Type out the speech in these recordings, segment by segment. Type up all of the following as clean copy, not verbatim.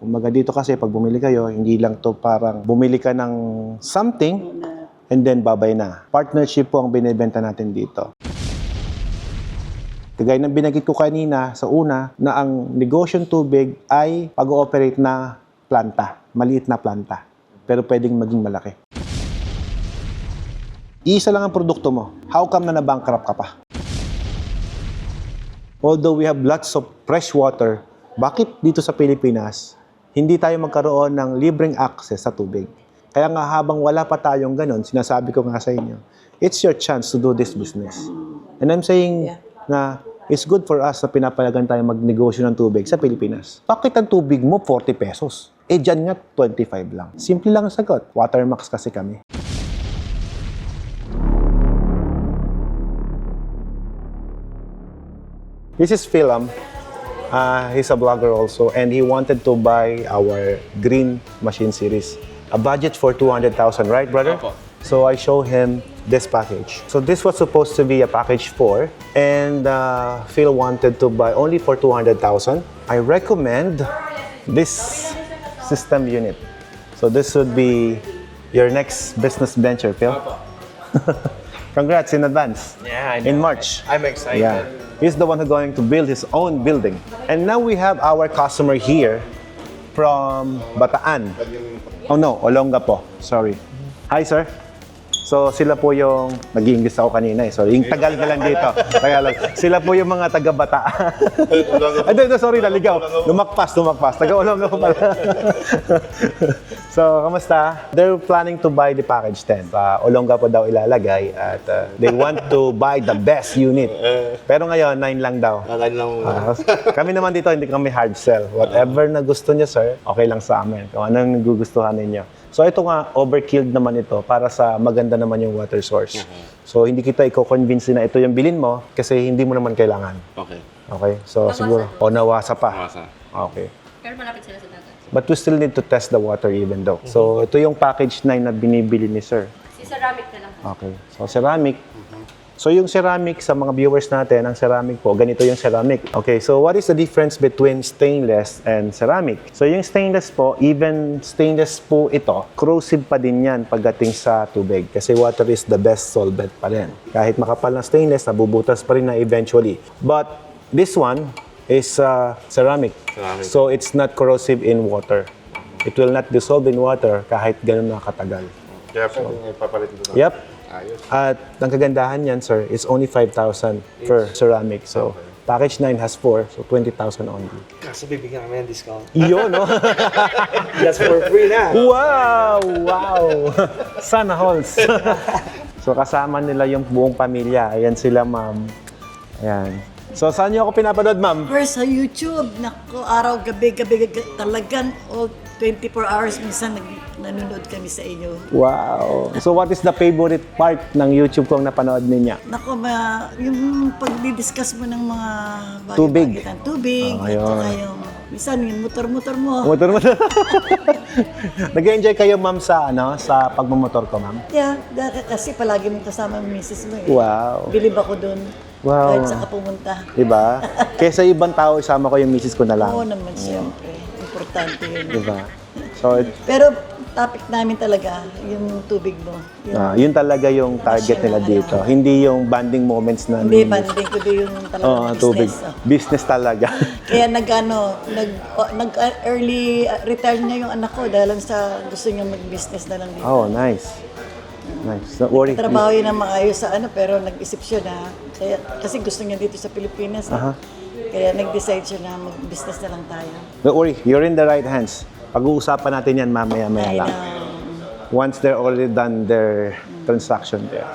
Kumbaga dito kasi pag bumili kayo, hindi lang to parang bumili ka ng something and then babay na. Partnership po ang binibenta natin dito. Kagaya ng binanggit ko kanina sa una na ang negosyong tubig ay pag-ooperate na planta, maliit na planta, pero pwedeng maging malaki. Iisa lang ang produkto mo. How come na nabankrupt ka pa? Although we have lots of fresh water, bakit dito sa Pilipinas, hindi tayo magkaroon ng libreng access sa tubig? Kaya nga habang wala pa tayong ganun, sinasabi ko nga sa inyo, it's your chance to do this business. And I'm saying na it's good for us na pinapalagan tayo magnegosyo ng tubig sa Pilipinas. Bakit ang tubig mo 40 pesos? Eh dyan nga 25 lang. Simple lang ang sagot. Watermax kasi kami. This is Philam. He's a blogger also, and he wanted to buy our green machine series. A budget for 200,000, right, brother? Opo. So I show him this package. So this was supposed to be a package 4, and Phil wanted to buy only for 200,000. I recommend this system unit. So this would be your next business venture, Phil. Opo. Congrats in advance. Yeah, I know. In March. I'm excited. Yeah. He's the one who's going to build his own building. And now we have our customer here from Bataan. Oh no, Olongapo. Sorry. Hi, sir. So sila po yung, nag-English ako kanina eh. Sorry, yung Tagal ka lang dito. Tagalog. Sila po yung mga taga-Bataan. Ay, sorry, naligaw. Lumakpas. Taga-Olongapo pala. So, kamusta? They're planning to buy the package 10. Olongapo daw ilalagay at they want to buy the best unit. Pero ngayon, 9 lang daw. Kami naman dito, hindi kami hard sell. Whatever na gusto niya, sir, okay lang sa amin. Kung anong nagugustuhan ninyo. So ito nga, overkilled naman ito para sa maganda naman yung water source. So hindi kita i-convince na ito yung bilhin mo kasi hindi mo naman kailangan. Okay. Okay? So Nawasa. siguro, nawasa pa. Nawasa. Okay. Pero malapit sila sa dagat. But we still need to test the water even though. So ito yung package 9 na binibili ni sir. Si ceramic na lang. Okay. So ceramic. So yung ceramic sa mga viewers natin, ang ceramic po, ganito yung ceramic. Okay, so what is the difference between stainless and ceramic? So yung stainless po, even stainless po ito, corrosive pa din yan pagdating sa tubig. Kasi water is the best solvent pa rin. Kahit makapal na stainless, nabubutas pa rin na eventually. But this one is ceramic. So it's not corrosive in water. It will not dissolve in water kahit ganun na katagal. Kaya pwede ipapalit ito. Yep. Ayos. At ang kagandahan niyan, sir, is only 5,000 per ceramic. So, package 9 has 4, so 20,000 only. Kaso bibigyan kami ng discount. Iyon, no? Just for free na. Wow! Wow! Sana halls. So, kasama nila yung buong pamilya. Ayan sila, ma'am. Ayan. So, saan niyo ako pinapanood, ma'am? First sa YouTube, nako, araw, gabi, talagang, 24 hours minsan nanonood kami sa inyo. Wow! So, what is the favorite part ng YouTube kong napanood ninyo? Nako, yung pag-discuss mo ng mga Tubig. bagay-bagitan. Tubig. Ah, At ayun. saka yung, minsan yung motor-motor mo. Motor. Nag-enjoy kayo, ma'am, sa pagmamotor ko, ma'am? Yeah, kasi palagi mo kasama ang misis mo eh. Wow! Bilib ako dun. Wow. Kahit saan ka pumunta. Diba? Kesa ibang tao, isama ko yung misis ko na lang. Oo naman, siyempre. Importante yun. Diba? So, Pero topic namin talaga, yung tubig mo. yun talaga yung target nila dito. Hindi yung bonding moments na Hindi, banding ko din yung talaga tubig. business. Oh. Business talaga. Kaya nag-early retire niya yung anak ko dahil lang sa gusto niya mag-business na lang dito. Oh, nice. Nice. Don't worry. Trabaho yun na maayos sa pero nag-isip siya na, kasi gusto niya dito sa Pilipinas. Kaya nag-decide siya na mag-business na lang tayo. Don't worry. You're in the right hands. Pag-uusapan natin yan mamaya-maya I lang. know. Once they're already done their transaction there.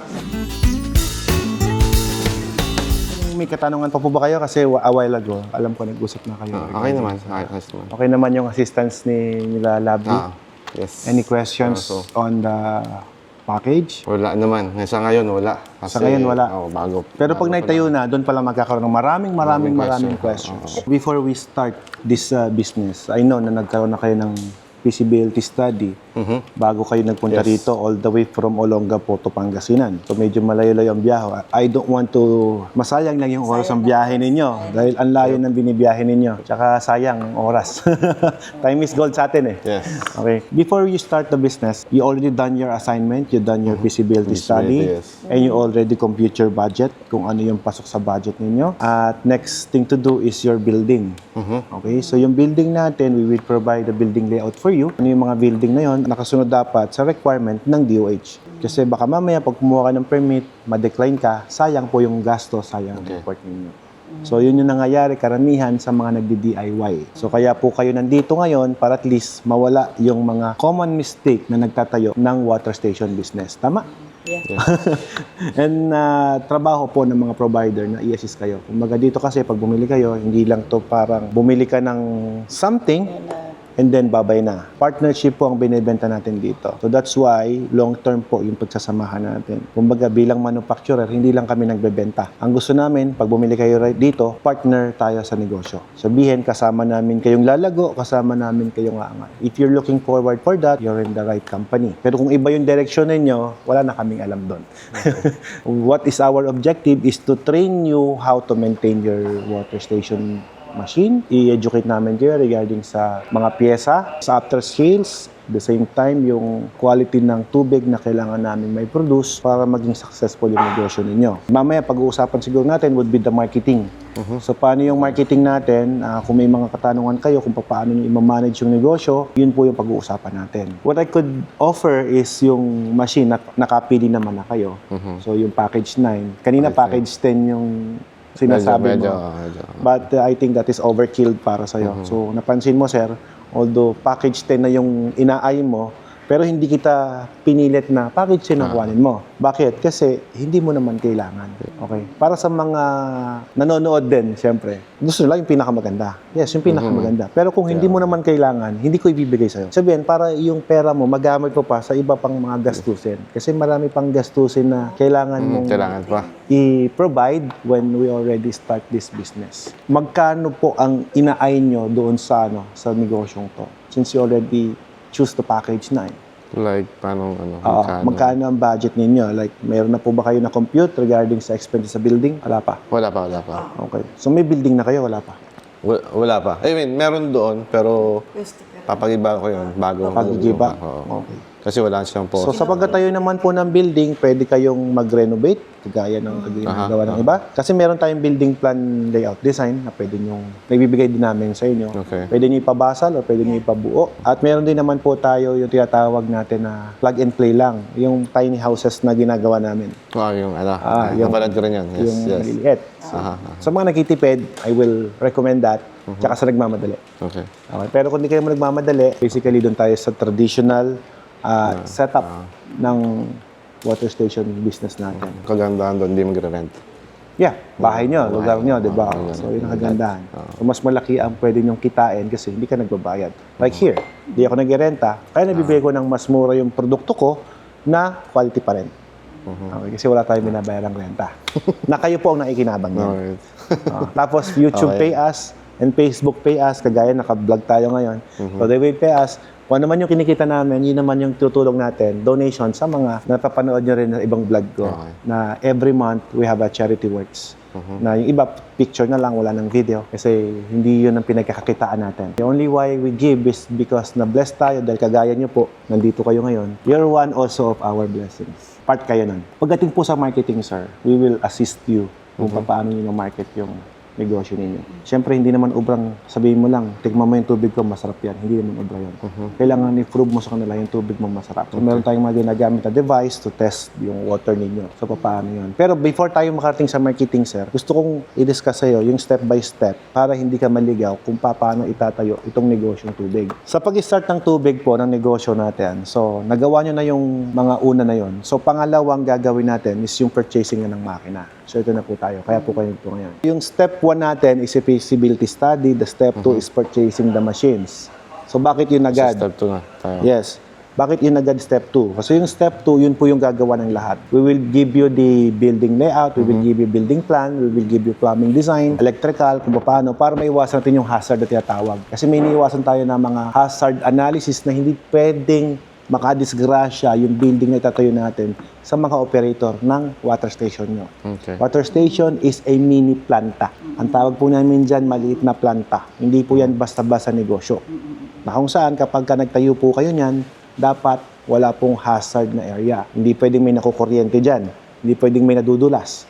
May katanungan pa po ba kayo? Kasi a while ago, alam ko nag-usap na kayo. Okay naman. Ayos naman. Okay naman yung assistance nila Lovely. Yes. Any questions on the package? Wala naman. Sa ngayon, wala. Kasi, Sa ngayon, wala. Bago. Pero pag naitayo na, doon pala magkakaroon ng maraming Maraming questions. Before we start this business, I know na nagkaroon na kayo ng feasibility study bago kayo nagpunta rito all the way from Olongapo to Pangasinan. So medyo malayo-layo ang biyahe. I don't want to masayang lang yung oras ang biyahe ninyo dahil ang layo ng binibiyahe ninyo. Tsaka sayang ang oras. Time is gold sa atin eh. Yes. Okay. Before you start the business, you already done your assignment, you done your feasibility study, yes. and you already compute your budget, kung ano yung pasok sa budget ninyo. At next thing to do is your building. Okay? So yung building natin, we will provide the building layout for you. Ano yung mga building na yon, nakasunod dapat sa requirement ng DOH. Kasi baka mamaya pag kumuha ka ng permit, ma-decline ka, sayang po yung gasto, sayang ang effort ninyo. So yun yung nangyayari karamihan sa mga nagdi-DIY. So kaya po kayo nandito ngayon para at least mawala yung mga common mistake na nagtatayo ng water station business. Tama? Yeah. And trabaho po ng mga provider na i-assist kayo. Kumbaga dito kasi pag bumili kayo, hindi lang to parang bumili ka ng something and then babay na. Partnership po ang binibenta natin dito. So that's why long-term po yung pagsasamahan natin. Kumbaga bilang manufacturer, hindi lang kami nagbebenta. Ang gusto namin, pag bumili kayo dito, partner tayo sa negosyo. Sabihin, kasama namin kayong lalago, kasama namin kayong aangat. If you're looking forward for that, you're in the right company. Pero kung iba yung direction ninyo, wala na kaming alam doon. What is our objective is to train you how to maintain your water station machine. I-educate namin kayo regarding sa mga pyesa, sa after sales, at the same time, yung quality ng tubig na kailangan namin may produce para maging successful yung negosyo ninyo. Mamaya, pag-uusapan siguro natin would be the marketing. So, paano yung marketing natin? Kung may mga katanungan kayo kung paano nyo i-manage yung negosyo, yun po yung pag-uusapan natin. What I could offer is yung machine na nakapili naman na kayo. So, yung package 9. Kanina, package 10 yung sinasabi mo. But I think that is overkill para sa'yo. So, napansin mo, sir, although package 10 na yung inaay mo, pero hindi kita pinilit na package 10 ang kuhanin mo. Bakit? Kasi hindi mo naman kailangan. Okay? Para sa mga nanonood din, siyempre, gusto nila yung pinakamaganda. Yes, yung pinakamaganda. Pero kung hindi mo naman kailangan, hindi ko ibibigay sa'yo. Sabihin, para yung pera mo, magamit mo pa sa iba pang mga gastusin. Kasi marami pang gastusin na kailangan mong i-provide when we already start this business. Magkano po ang inaay nyo doon sa negosyong to? Since you already choose the package 9. Like, paano, magkano ang budget ninyo? Like, mayroon na po ba kayo na compute regarding sa expenses sa building? Wala pa. Wala pa. Okay. So, may building na kayo? Wala pa. Wala pa. I mean, meron doon, pero papagiba ko yun bago. Papagiba? Okay. Kasi wala siyang post. So, sa pagkatayo naman po ng building, pwede kayong mag-renovate, kagaya ng ginagawa ng iba. Kasi meron tayong building plan layout design na pwede nyo, nagbibigay din namin sa inyo. Okay. Pwede nyo ipabasal o pwede nyo ipabuo. At meron din naman po tayo yung tinatawag natin na plug and play lang. Yung tiny houses na ginagawa namin. Yung yung napalad ko rin yan. Yes, yung yes. maliliit. Sa mga nakitipid, I will recommend that. Tsaka sa nagmamadali. Okay. Pero kung di kayo nagmamadali, basically doon tayo sa traditional setup ng water station business natin. Kagandahan doon, hindi magre-rent. Yeah, bahay nyo, lugar nyo, di ba? So, yun ang kagandahan. So, mas malaki ang pwede nyong kitain kasi hindi ka nagbabayad. Like here, di ako nag-renta, kaya nabibigay ko ng mas mura yung produkto ko na quality pa rin. Okay, kasi wala tayong binabayarang renta. Na kayo po ang naikinabang yan. Alright. Tapos, YouTube pay us and Facebook pay us, kagaya naka-vlog tayo ngayon. So, they will pay us. Kung ano naman yung kinikita namin, yun naman yung tutulong natin, donation sa mga napapanood nyo rin ng ibang vlog ko. Na every month, we have a charity works. Na yung iba, picture na lang, wala ng video. Kasi hindi yun ang pinagkakakitaan natin. The only why we give is because na-bless tayo dahil kagaya nyo po, nandito kayo ngayon. You're one also of our blessings. Part kayo nun. Pagdating po sa marketing, sir, we will assist you kung paano nyo market yung negosyo ninyo. Siyempre, hindi naman ubrang sabihin mo lang, tignan mo yung tubig ko, masarap yan. Hindi naman ubra yun. Kailangan i-prove mo sa kanila yung tubig mo masarap. So, meron tayong mga ginagamit na device to test yung water ninyo. So, paano yun? Pero before tayo makarating sa marketing, sir, gusto kong i-discuss sa'yo yung step by step para hindi ka maligaw kung paano itatayo itong negosyong tubig. Sa pag-start ng tubig po ng negosyo natin, so, nagawa nyo na yung mga una na yon. So, pangalawang gagawin natin is yung purchasing na ng makina. So, ito na po tayo. Kaya po kayo ito ngayon. Yung step 1 natin is a feasibility study. The step 2 is purchasing the machines. So, bakit yun agad? Step 2 na tayo. Yes. Bakit yun agad step 2? Kasi yung step 2, yun po yung gagawa ng lahat. We will give you the building layout, we will give you building plan, we will give you plumbing design, electrical, kung paano, para maiwasan natin yung hazard na tinatawag. Kasi may iniiwasan tayo ng mga hazard analysis na hindi pwedeng makadisgrasya yung building na itatayo natin sa mga operator ng water station nyo. Okay. Water station is a mini planta. Ang tawag po namin dyan, maliit na planta. Hindi po yan basta-basta negosyo. Na kung saan, kapag ka nagtayo po kayo niyan, dapat wala pong hazard na area. Hindi pwedeng may nakukuryente dyan. Hindi pwedeng may nadudulas.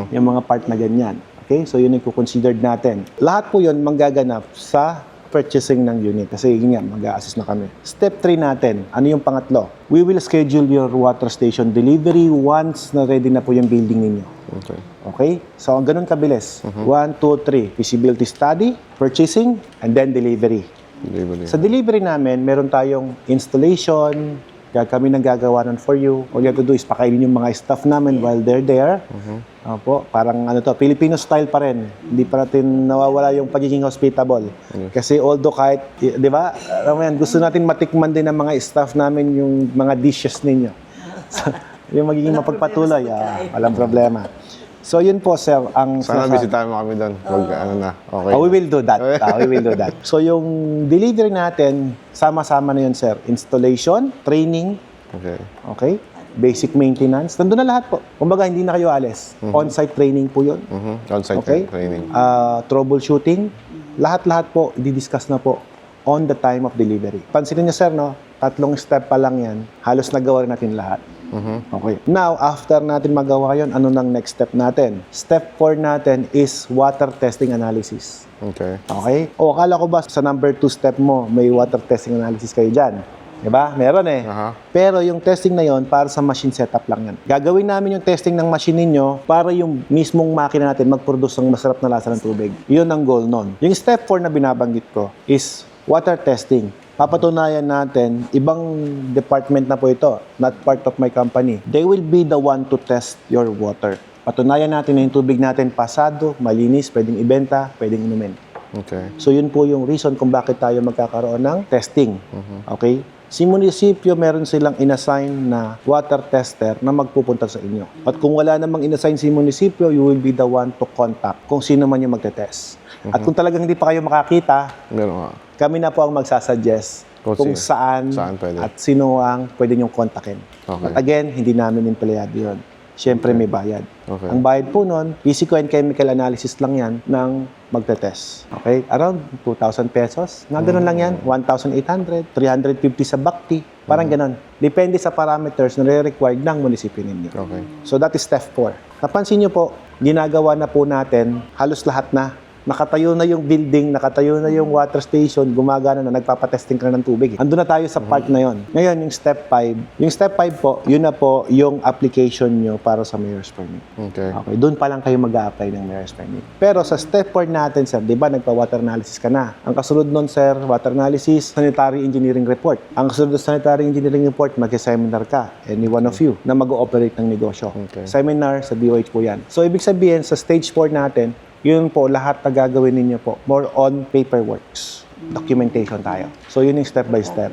Yung mga part na ganyan. Okay? So, yun yung considered natin. Lahat po yun manggaganap sa purchasing ng unit. Kasi yun nga, mag-a-assist na kami. Step 3 natin, ano yung pangatlo? We will schedule your water station delivery once na ready na po yung building ninyo. Okay. Okay? So, ganun kabilis. 1, 2, 3. Feasibility study, purchasing, and then delivery. Delivery. Sa delivery namin, meron tayong installation, kaya kami nang gagawa nun for you. All you have to do is pakainin yung mga staff namin while they're there. Opo, parang ano to, Filipino style pa rin. Hindi pa natin nawawala yung pagiging hospitable. Kasi although kahit, di ba, alam mo yan, gusto natin matikman din ng mga staff namin yung mga dishes ninyo. So, yung magiging mapagpatuloy, walang problema. So yun po, sir, ang Sana sinasabi- bisitahin mo kami doon. Ano na. Okay. We will do that. We will do that. So yung delivery natin, sama-sama na yun, sir. Installation, training, Okay. okay? Basic maintenance. Nandun na lahat po. Kumbaga, hindi na kayo alis. On-site training po yun. On-site Okay? training. Troubleshooting. Lahat-lahat po, i-discuss na po on the time of delivery. Pansinin niyo, sir, no? 3 step pa lang yan. Halos nagawa rin natin lahat. Okay. Now, after natin magawa yun, ano nang next step natin? Step 4 natin is water testing analysis. Okay. Okay? O, akala ko ba sa number 2 step mo, may water testing analysis kayo dyan? Diba? Meron eh. Aha. Pero yung testing na yon para sa machine setup lang yan. Gagawin namin yung testing ng machine ninyo para yung mismong makina natin mag-produce ng masarap na lasa ng tubig. Yun ang goal nun. Yung step 4 na binabanggit ko is water testing. Papatunayan natin, ibang department na po ito, not part of my company. They will be the one to test your water. Patunayan natin na yung tubig natin pasado, malinis, pwedeng ibenta, pwedeng inumin. Okay. So yun po yung reason kung bakit tayo magkakaroon ng testing. Okay? Si munisipyo, meron silang inassign na water tester na magpupunta sa inyo. At kung wala namang inassign si munisipyo, you will be the one to contact kung sino man yung magte-test. At kung talagang hindi pa kayo makakita, Meron nga. kami na po ang magsasuggest kung saan pwede. at sino ang pwede niyong kontakin. Okay. At again, hindi namin empleyado yun. Siyempre may bayad. Okay. Ang bayad po nun, physical and chemical analysis lang yan ng magte-test. Okay? Around 2,000 pesos. Nga ganun lang yan. 1,800, 350 sa Bakti. Parang ganun. Depende sa parameters na re-required ng munisipyo ninyo. Okay. So that is step 4. Napansin nyo po, ginagawa na po natin halos lahat na. Nakatayo na yung building, nakatayo na yung water station, gumagana na, nagpapatesting ka na ng tubig. Andun na tayo sa part na yon. Ngayon, yung step 5. Yung step 5 po, yun na po yung application nyo para sa mayor's permit. Okay. Okay, doon pa lang kayo mag-a-apply ng mayor's permit. Pero sa step 4 natin, sir, di ba, nagpa-water analysis ka na. Ang kasunod nun, sir, water analysis, sanitary engineering report. Ang kasunod ng sanitary engineering report, mag-seminar ka, any one of you, na mag-ooperate ng negosyo. Okay. Seminar sa DOH po yan. So, ibig sabihin, sa stage 4 natin, yun po, lahat na gagawin ninyo po, more on paperworks. Documentation tayo. So, yun yung step by step.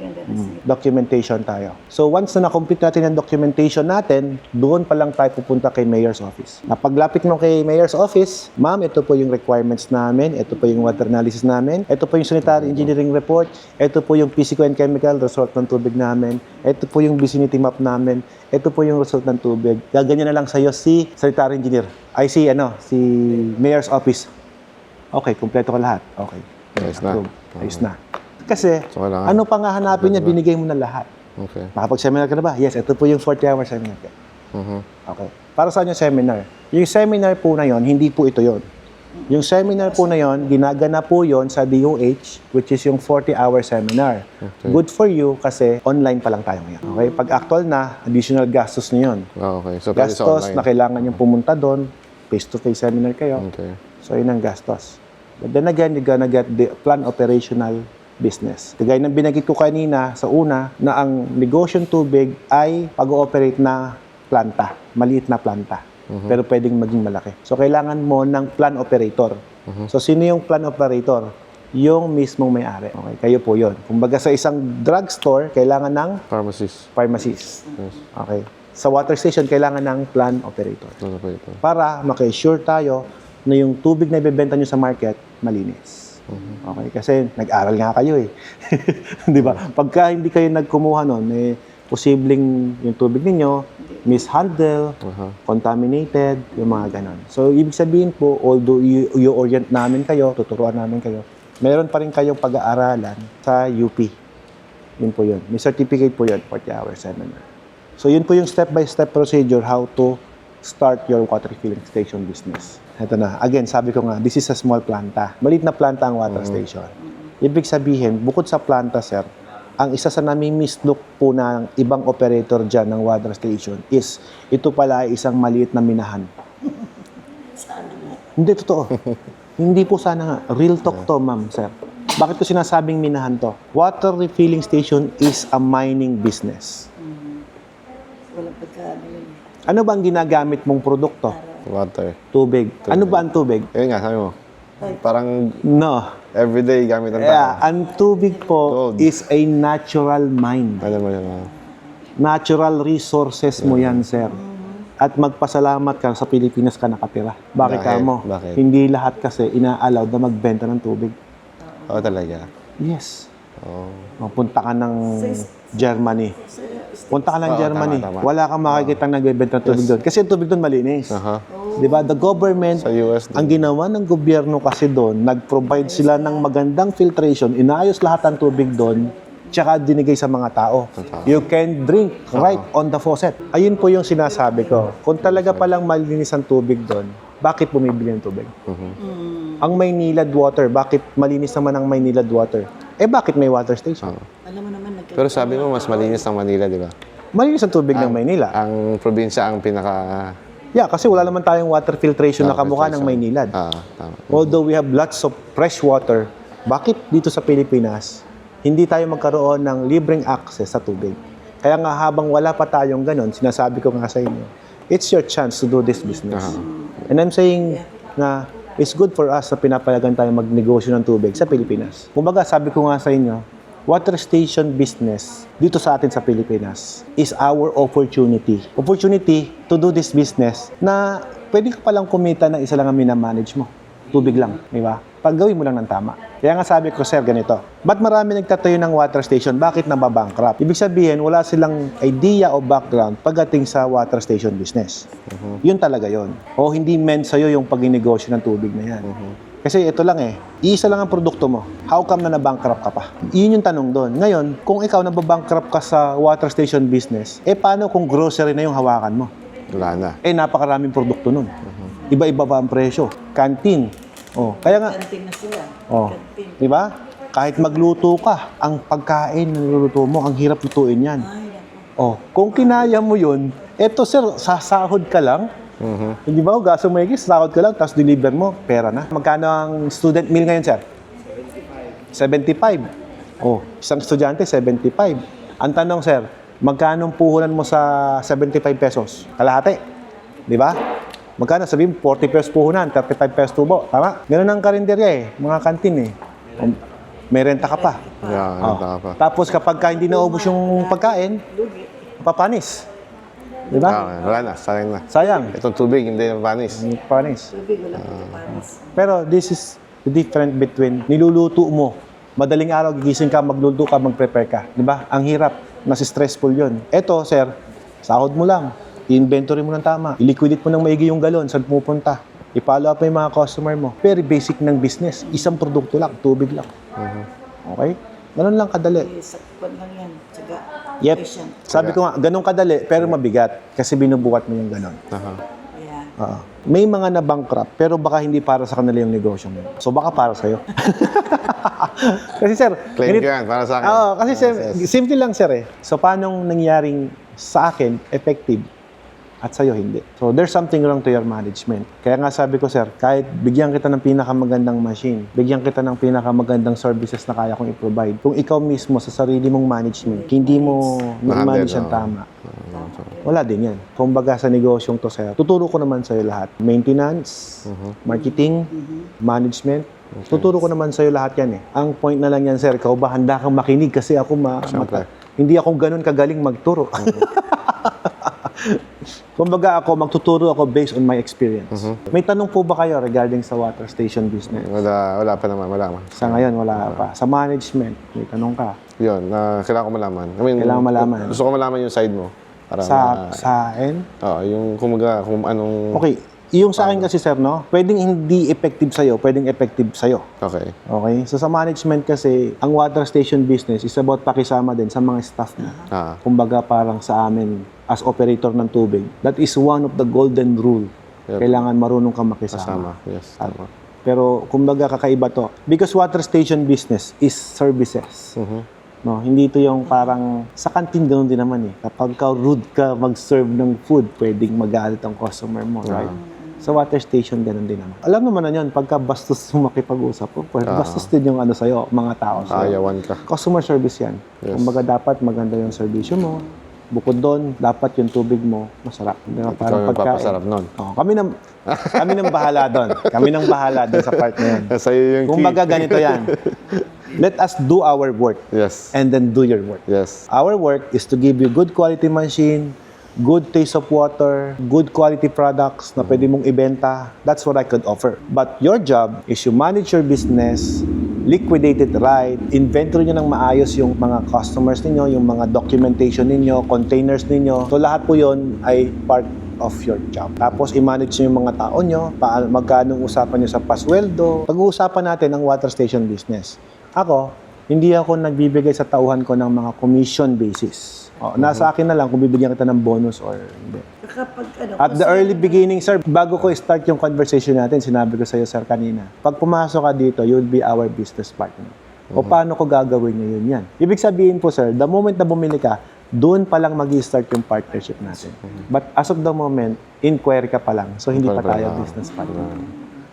Documentation tayo. So, once na na-complete natin ang documentation natin, doon pa lang tayo pupunta kay Mayor's Office. Napaglapit mo kay Mayor's Office, ma'am, ito po yung requirements namin, ito po yung water analysis namin, ito po yung sanitary engineering report, ito po yung physical and chemical result ng tubig namin, ito po yung vicinity map namin, ito po yung result ng tubig. Gaganyan na lang sa'yo si sanitary engineer. Si Mayor's Office. Okay, kumpleto ka lahat. Okay. Ayos na. Approve. Ayos na. Kasi, So, kailangan- ano pa nga hanapin niya, binigay mo na lahat. Okay. Nakapag-seminar ka na ba? Yes, ito po yung 40-hour seminar ka. Okay. Para saan yung seminar? Yung seminar po na yon, hindi po ito yon. Yung seminar po na yon, ginagana po yon sa DOH, which is yung 40-hour seminar. Okay. Good for you kasi online pa lang tayo ngayon. Okay? Pag actual na, additional gastos na yon. Okay. So, pwede sa Gastos online. na kailangan yung pumunta doon, face-to-face seminar kayo. Okay. So, yun ang gastos. But then again, you're gonna get the plan operational business. Kagaya ng binagit ko kanina sa una na ang negosyong tubig ay pag-ooperate na planta, maliit na planta. Pero pwedeng maging malaki. So, kailangan mo ng plan operator. So, sino yung plan operator? yung mismong may-ari. Okay, kayo po yun. Kumbaga sa isang drugstore, kailangan ng Pharmacist. pharmacist. Yes. Okay. Sa water station, kailangan ng plant operator. Ano po ito? Para maka-assure tayo na yung tubig na ibebenta nyo sa market, malinis. Okay? Kasi nag-aral nga kayo eh. Di ba? Pagka hindi kayo nagkumuha nun, eh, posibleng yung tubig ninyo, mishandle, contaminated, yung mga ganon. So, ibig sabihin po, although i-orient namin kayo, tuturuan namin kayo, meron pa rin kayong pag-aaralan sa UP. Yun po yun. May certificate po yun, 40-hour seminar. So, yun po yung step-by-step procedure how to start your water filling station business. Ito na. Again, sabi ko nga, this is a small planta. Maliit na planta ang water station. Ibig sabihin, bukod sa planta, sir, ang isa sa nami-mislook po ng ibang operator dyan ng water station is ito pala ay isang maliit na minahan. Hindi, totoo. Hindi po sana nga. Real talk to, ma'am, sir. Bakit ko sinasabing minahan to? Water refilling station is a mining business. Walang pagkaano yun. Ano ba ang ginagamit mong produkto? Water. Tubig. Ano ba ang tubig? Yun nga, sabi mo. Parang No. everyday gamit ng tao. Yeah, ang tubig po Gold. is a natural mine. Alam mo yun. Natural resources mo yan, sir. At magpasalamat ka sa Pilipinas ka nakatira. Bakit ka Bakit? mo? Bakit? Hindi lahat kasi ina-allowed na magbenta ng tubig. Oo talaga. Yes. Oo. Punta ka ng Germany. Punta ka ng Oo, Germany. tama, tama. Wala kang makikita nagbebenta ng tubig doon. Kasi yung tubig doon malinis. Aha. Di ba? The government, Sa US ang ginawa ng gobyerno kasi doon, nag-provide sila ng magandang filtration, inaayos lahat ng tubig doon, tsaka dinigay sa mga tao. You can drink right on the faucet. Ayun po yung sinasabi ko. Kung talaga palang malinis ang tubig doon, bakit bumibili ng tubig? Ang Maynilad water, bakit malinis naman ang Maynilad water? Eh bakit may water station? Alam mo naman, Pero sabi mo, mas malinis ang Manila, di ba? Malinis ang tubig ng Maynila. Ang probinsya ang pinaka... Yeah, kasi wala naman tayong water filtration na kamukha ng Maynilad. Tama. Although we have lots of fresh water, bakit dito sa Pilipinas, hindi tayo magkaroon ng libreng access sa tubig? Kaya nga habang wala pa tayong ganon, sinasabi ko nga sa inyo, it's your chance to do this business. And I'm saying na it's good for us na pinapayagan tayo magnegosyo ng tubig sa Pilipinas. Kumbaga, sabi ko nga sa inyo, water station business dito sa atin sa Pilipinas is our opportunity. Opportunity to do this business na pwede ka palang kumita na isa lang ang minamanage mo. Tubig lang, di ba? Pag gawin mo lang ng tama. Kaya nga sabi ko, sir, ganito. Ba't marami nagtatayo ng water station? Bakit nababankrupt? Ibig sabihin, wala silang idea o background pagdating sa water station business. Yun talaga yun. O hindi meant sa'yo yung pag-inegosyo ng tubig na yan. Kasi ito lang eh, isa lang ang produkto mo. How come na nabankrupt ka pa? Yun yung tanong doon. Ngayon, kung ikaw nababankrupt ka sa water station business, eh paano kung grocery na yung hawakan mo? Wala na. Eh napakaraming produkto nun. Iba-iba pa ang presyo. Canteen. Oh, kaya nga, kantin na sila. oh, Kantin. di ba? Kahit magluto ka, ang pagkain na niluluto mo, ang hirap lutuin yan. Ay, naku. Oh, kung kinaya mo yun, eto sir, sasahod ka lang. Hindi ba? Gaso mo yung sahod ka lang, tapos deliver mo, pera na. Magkano ang student meal ngayon, sir? 75. Oh, isang estudyante, 75. Ang tanong, sir, magkano ang puhunan mo sa 75 pesos? Kalahati. Di ba? Magkano? Sabihin, 40 pesos puhunan, 35 pesos tubo. Tama? Ganun ang karinderya eh, mga kantin eh. May renta ka pa. Yeah, Oh. ka pa. Tapos kapag hindi naubos yung pagkain, papanis. Di ba? Wala na, sayang na. Sayang. Itong tubig, hindi na panis. Panis. Tubig, walang pagkapanis. Pero this is the difference between niluluto mo. Madaling araw, gigising ka, magluluto ka, mag-prepare ka. Di ba? Ang hirap. Mas stressful yun. Eto, sir, sahod mo lang. I-inventory mo ng tama. I-liquidate mo ng maigi yung galon. Saan pupunta? I-follow up mo yung mga customer mo. Very basic ng business. Isang produkto lang, tubig lang. Okay? Ganun lang kadali. Sakpan lang yan. Tsaga. Yep. Patient. Sabi ko nga, ganun kadali, pero mabigat. Kasi binubuhat mo yung ganun. Aha. Yeah. Oo. May mga na-bankrupt, pero baka hindi para sa kanila yung negosyo mo. So baka para sa'yo. Kasi sir, Claim ko yan, para sa akin. Oo, kasi sir, Yes. simple lang sir eh. So paano nangyaring sa akin, effective, at sa'yo hindi. So there's something wrong to your management. Kaya nga sabi ko sir, kahit bigyan kita ng pinakamagandang machine, bigyan kita ng pinakamagandang services na kaya kong i-provide, kung ikaw mismo sa sarili mong management, hindi mo manage ang tama, wala din yan. Kumbaga sa negosyong to sir, tuturo ko naman sa'yo lahat. Maintenance, marketing, management, Tuturo ko naman sa'yo lahat yan eh. Ang point na lang yan, sir, ikaw ba handa kang makinig kasi ako Siyempre. hindi ako ganun kagaling magturo. Kumbaga ako, magtuturo ako based on my experience. May tanong po ba kayo regarding sa water station business? Wala pa naman, wala man. Sa ngayon, wala pa. Sa management, may tanong ka. Yun, kailangan ko malaman. I mean, Kailangan malaman. Gusto ko malaman yung side mo. Para Sa akin? yung kung anong... Okay. Yung sa akin kasi, sir, no? Pwedeng hindi effective sa'yo, pwedeng effective sa'yo. Okay. Okay? So, sa management kasi, ang water station business is about pakisama din sa mga staff mo. Kumbaga, parang sa amin, as operator ng tubig, that is one of the golden rule. Yep. Kailangan marunong kang makisama. Yes, tama. Pero, kumbaga, kakaiba to. Because water station business is services. No, hindi ito yung parang sa kantin ganoon din naman eh. Kapag ka rude ka mag-serve ng food, pwedeng magalit ang customer mo, right? Sa water station ganoon din naman. Alam naman na 'yon, pagka bastos mo makipag-usap, bastos din yung ano sa'yo, mga tao sa'yo. Ayawan ka. Customer service yan. Yes. Kumbaga dapat maganda yung servisyo mo. Bukod doon, dapat yung tubig mo masarap. Diba? Ikaw yung papasarap nun. Oh, kami nang bahala doon. Kami nang bahala doon sa part na yun. Sa'yo yung key. Kumbaga ganito yan. Let us do our work. Yes. And then do your work. Yes. Our work is to give you good quality machine, good taste of water, good quality products na pwede mong ibenta. That's what I could offer. But your job is you manage your business, liquidate it right, inventory nyo ng maayos yung mga customers ninyo, yung mga documentation ninyo, containers ninyo. So lahat po yun ay part of your job. Tapos i-manage nyo yung mga tao nyo, magkano usapan nyo sa pasweldo. Pag-uusapan natin ang water station business. Ako, hindi ako nagbibigay sa tauhan ko ng mga commission basis. Nasa akin na lang kung bibigyan kita ng bonus or hindi. Kapag, At the early beginning, sir, bago ko start yung conversation natin, sinabi ko sa iyo, sir, kanina, pag pumasok ka dito, you'll be our business partner. O paano ko gagawin ngayon yan? Ibig sabihin po, sir, the moment na bumili ka, doon pa lang mag-i-start yung partnership natin. But as of the moment, inquiry ka pa lang. So, hindi pa tayo business partner.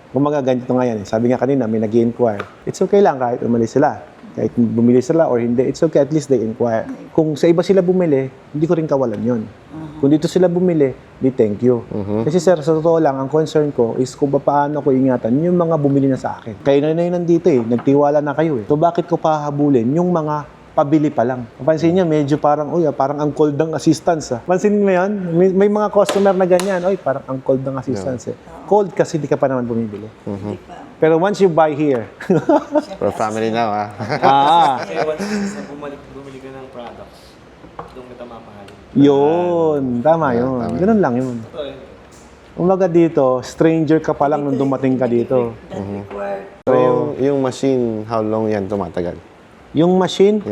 Kumaga ganito ngayon. Sabi nga kanina, may nag-i-inquire. It's okay lang kahit umalis sila. Kahit bumili sila or hindi, it's okay, at least they inquire. Kung sa iba sila bumili, hindi ko rin kawalan yun. Kung dito sila bumili, di thank you. Kasi sir, sa totoo lang, ang concern ko is kung paano ko ingatan yung mga bumili na sa akin. Kayo na yun nandito eh, nagtiwala na kayo eh. So bakit ko pahabulin yung mga pabili pa lang? Pansin niyo, medyo parang, parang ang cold ng assistance. Pansin niyo yun? May mga customer na ganyan, parang ang cold ng assistance eh. Cold kasi di ka pa naman bumibili. Pero once you buy here, For family now, ha? Kasi once bumili ka ng product, doon kita mapahalin. yun, tama yun. Ganun lang yun. Umaga dito, stranger ka pa lang nung dumating ka dito. that required. So, yung machine, how long yan tumatagal? Yung machine,